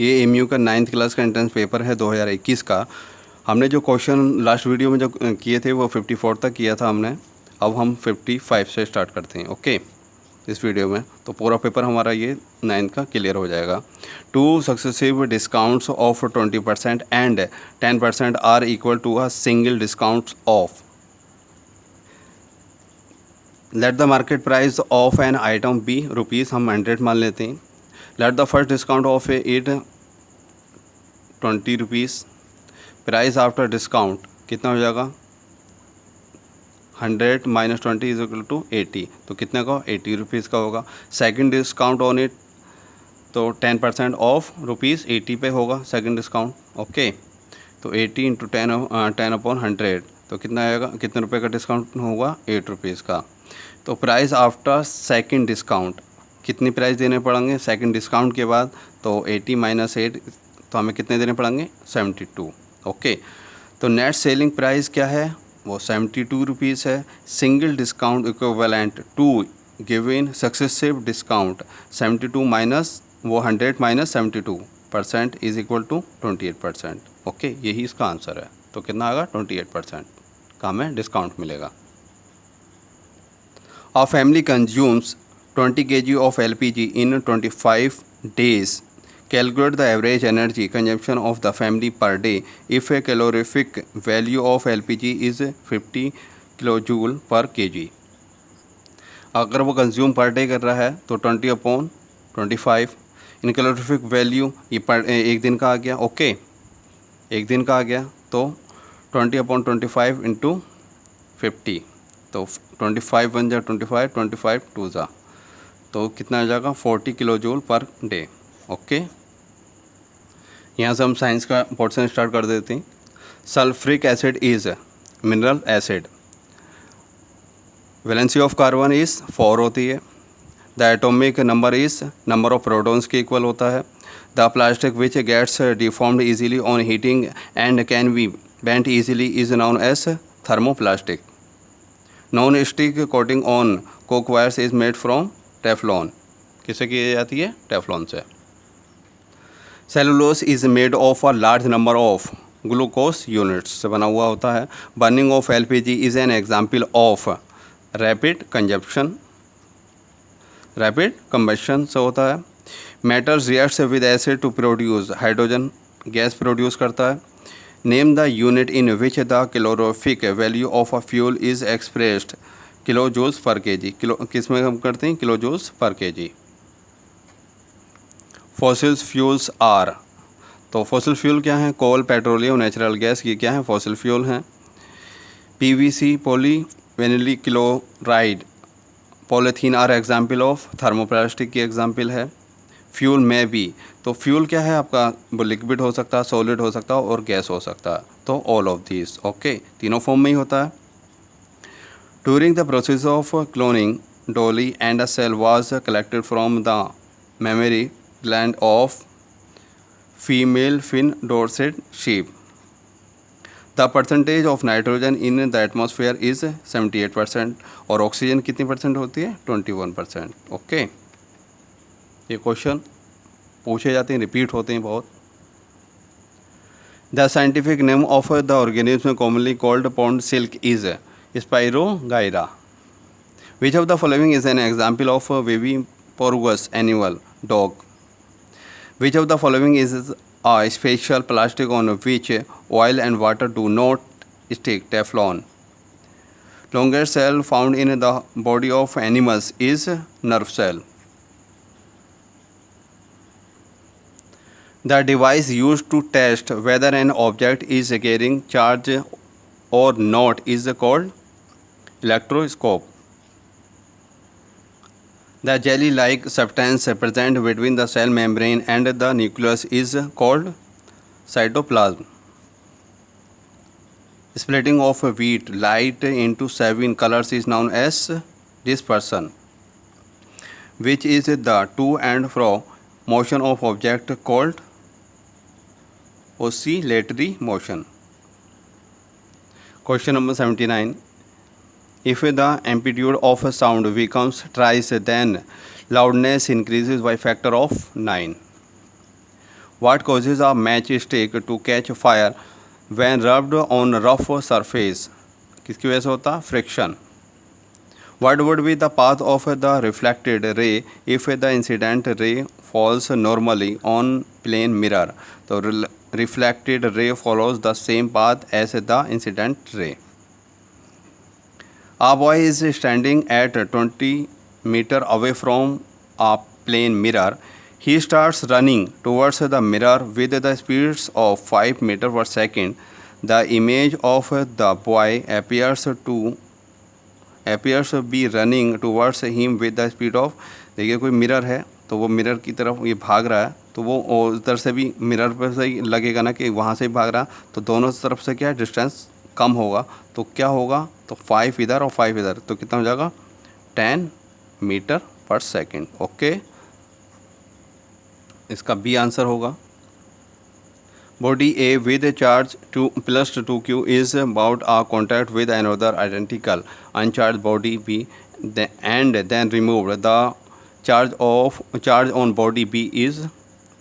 ये एमयू का 9th class का एंट्रेंस पेपर है 2021 का। हमने जो क्वेश्चन लास्ट वीडियो में जो किए थे वो 54 तक किया था हमने। अब हम 55 से स्टार्ट करते हैं। ओके, इस वीडियो में तो पूरा पेपर हमारा ये 9th का क्लियर हो जाएगा। 2 successive discounts of 20% and 10% are equal to a single discounts of. Let the market price of an item be rupees, हम 100 मान लेते हैं। Let the first discount of it 20 rupees. Price after discount कितना हो जाएगा? 100 minus 20 is equal to 80, तो कितने का? 80 रुपीज़ का होगा। सेकंड डिस्काउंट ऑन इट तो 10% ऑफ रुपीज़ 80 पे होगा सेकंड डिस्काउंट। ओके, तो 80 इंटू 10 अपॉन 100 तो कितना आएगा? कितने रुपए का डिस्काउंट होगा? 8 रुपीज़ का। तो प्राइस आफ्टर सेकंड डिस्काउंट कितनी प्राइस देने पड़ेंगे सेकंड डिस्काउंट के बाद? तो 80 माइनस 8 तो हमें कितने देने पड़ेंगे? 72। ओके, तो नेट सेलिंग प्राइस क्या है? वो 72 रुपीज़ है। Single discount equivalent to given successive discount 72 minus वो 100 minus 72% is equal to 28%। Okay, यही इसका आंसर है। तो कितना आएगा? 28% का हमें डिस्काउंट मिलेगा। A family consumes 20 kg of LPG in 25 days. Calculate the average energy consumption of the family per day if a calorific value of LPG is 50 kilojoule per kg. अगर वो कंज्यूम पर डे कर रहा है तो 20/25 इन calorific value ये पर एक दिन का आ गया। ओके, एक दिन का आ गया तो 20/25 इंटू 50 तो 25 बन जा 25, 25 टू जा तो कितना आ जाएगा? 40 kilo joule per day. Okay, यहाँ से हम साइंस का पोर्शन स्टार्ट कर देते हैं। Sulphuric acid is mineral acid. Valency of carbon is 4 होती है। The atomic number is number of protons के इक्वल होता है। The plastic which gets deformed easily on heating and can be bent easily is known as thermoplastic. Non stick coating on cookwares is made from Teflon. किससे की जाती है? Teflon से। Cellulose is made of a large number of glucose units से बना हुआ होता है। Burning of LPG is an example of rapid consumption, rapid combustion से होता है। Metals reacts with acid to produce hydrogen gas produce करता है। Name the unit in which the calorific value of a fuel is expressed kilo joules per K ji. Kilo किस में हम करते हैं? Kilo joules per K G. Fossil fuels are, तो fossil fuel क्या है? कोल, पेट्रोलियम, नेचुरल गैस, ये क्या है? फॉसिल फ्यूल हैं। PVC, poly vinyl chloride, polythene are example of thermoplastic की एग्जाम्पल है। फ्यूल में भी, तो फ्यूल क्या है आपका? वो लिक्विड हो सकता है, सॉलिड हो सकता है और गैस हो सकता है। तो ऑल ऑफ दीज। ओके, तीनों फॉर्म में ही होता है। During the process of cloning Dolly and a cell was collected from the mammary gland of female Finn Dorset sheep. The percentage of nitrogen in the atmosphere is 78% और oxygen कितनी percent होती है? 21%। Okay, ये question पूछे जाते हैं, repeat होते हैं बहुत। The scientific name of the organism commonly called pond silk is Spirogyra. Which of the following is an example of viviparous animal dog. Which of the following is a special plastic on which oil and water do not stick? Teflon. Longest cell found in the body of animals is nerve cell. The device used to test whether an object is carrying charge or not is called electroscope. The jelly-like substance present between the cell membrane and the nucleus is called cytoplasm. Splitting of wheat light into 7 colors is known as dispersion, which is the to and fro motion of object called oscillatory motion. Question number 79. If the amplitude of a sound becomes twice, then loudness increases by factor of 9. What causes a matchstick to catch fire when rubbed on rough surface? किसकी वजह से होता? Friction. What would be the path of the reflected ray if the incident ray falls normally on plane mirror? तो reflected ray follows the same path as the incident ray. A boy is standing at 20 meter away from a plane mirror. He starts running towards the mirror with the speeds of 5 meter per second. The image of the boy appears to be running towards him with the speed of, देखिए कोई mirror है तो वो mirror की तरफ ये भाग रहा है, तो वो उधर से भी मिरर पर से ही लगेगा ना कि वहाँ से भी भाग रहा है, तो दोनों तरफ से क्या डिस्टेंस कम होगा, तो क्या होगा, तो 5 इधर और 5 इधर, तो कितना हो जाएगा 10 मीटर पर सेकेंड. ओके, इसका बी आंसर होगा. Body A with a charge plus 2q is about a contact with another identical uncharged body B and then removed. The charge on body B is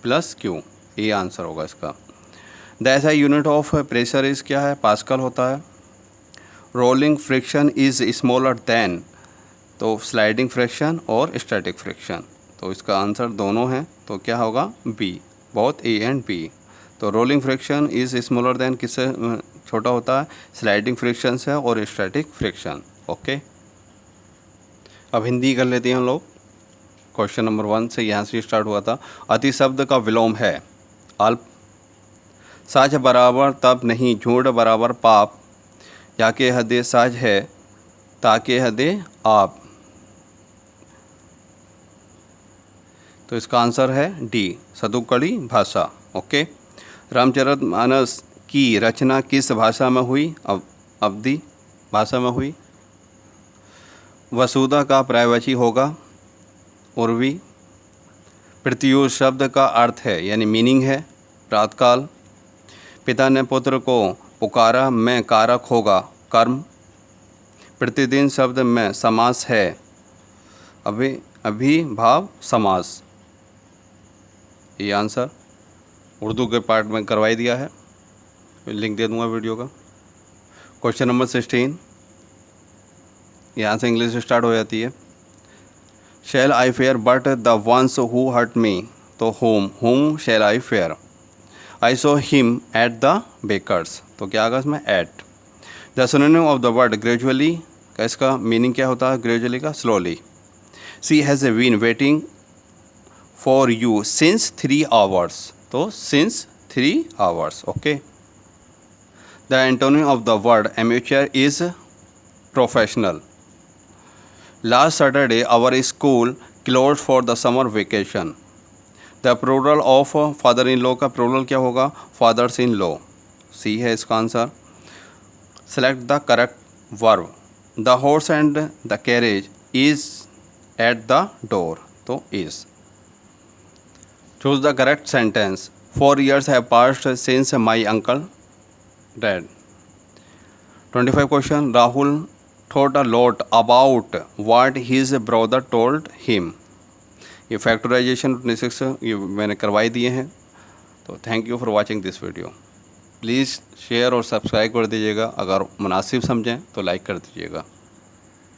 plus q. ये answer होगा इसका. The SI unit of pressure is क्या है? Pascal होता है. Rolling friction is smaller than, तो sliding friction और static friction, तो इसका आंसर दोनों हैं, तो क्या होगा B, both A and B. तो rolling friction is smaller than किससे छोटा होता है? स्लाइडिंग फ्रिक्शन से और स्टैटिक फ्रिक्शन. ओके, अब हिंदी कर लेते हैं हम लोग. क्वेश्चन नंबर 1 से यहाँ से स्टार्ट हुआ था. अति शब्द का विलोम है अल्प. साज बराबर तब नहीं, झूठ बराबर पाप. या के हदे साज है, ताके हदे आप. तो इसका आंसर है डी, सदुकड़ी भाषा. ओके, रामचरितमानस की रचना किस भाषा में हुई? अवधी भाषा में हुई. वसुधा का पर्यायवाची होगा उर्वी. प्रत्युष शब्द का अर्थ है यानी मीनिंग है प्रातकाल. पिता ने पुत्र को पुकारा में कारक होगा कर्म. प्रतिदिन शब्द में समास है अभिभाव समास. ये आंसर उर्दू के पार्ट में करवाई दिया है, लिंक दे दूंगा वीडियो का. क्वेश्चन नंबर 16, यहाँ से इंग्लिश स्टार्ट हो जाती है. Shall I fear but the ones who hurt me, तो whom shall I fear. I saw him at the baker's, तो क्या आगा इसमें at. The synonym of the word gradually का इसका मीनिंग क्या होता है? ग्रेजुअली का slowly. She has been waiting for you since 3 hours, तो since 3 hours. Okay, the antonym of the word amateur is professional. Last Saturday our school close for the summer vacation. The plural of father in law का plural क्या होगा? Fathers in law. C है इसका आंसर. Select the correct verb. The horse and the carriage is at the door, तो is. Choose the correct sentence. 4 years have passed since my uncle died. 25 question. Rahul thought a lot about what his brother told him. ये factorisation 26 ये मैंने करवाई दिए हैं. तो thank you for watching this video. Please share और subscribe कर दीजिएगा. अगर मुनासिब समझें तो लाइक कर दीजिएगा.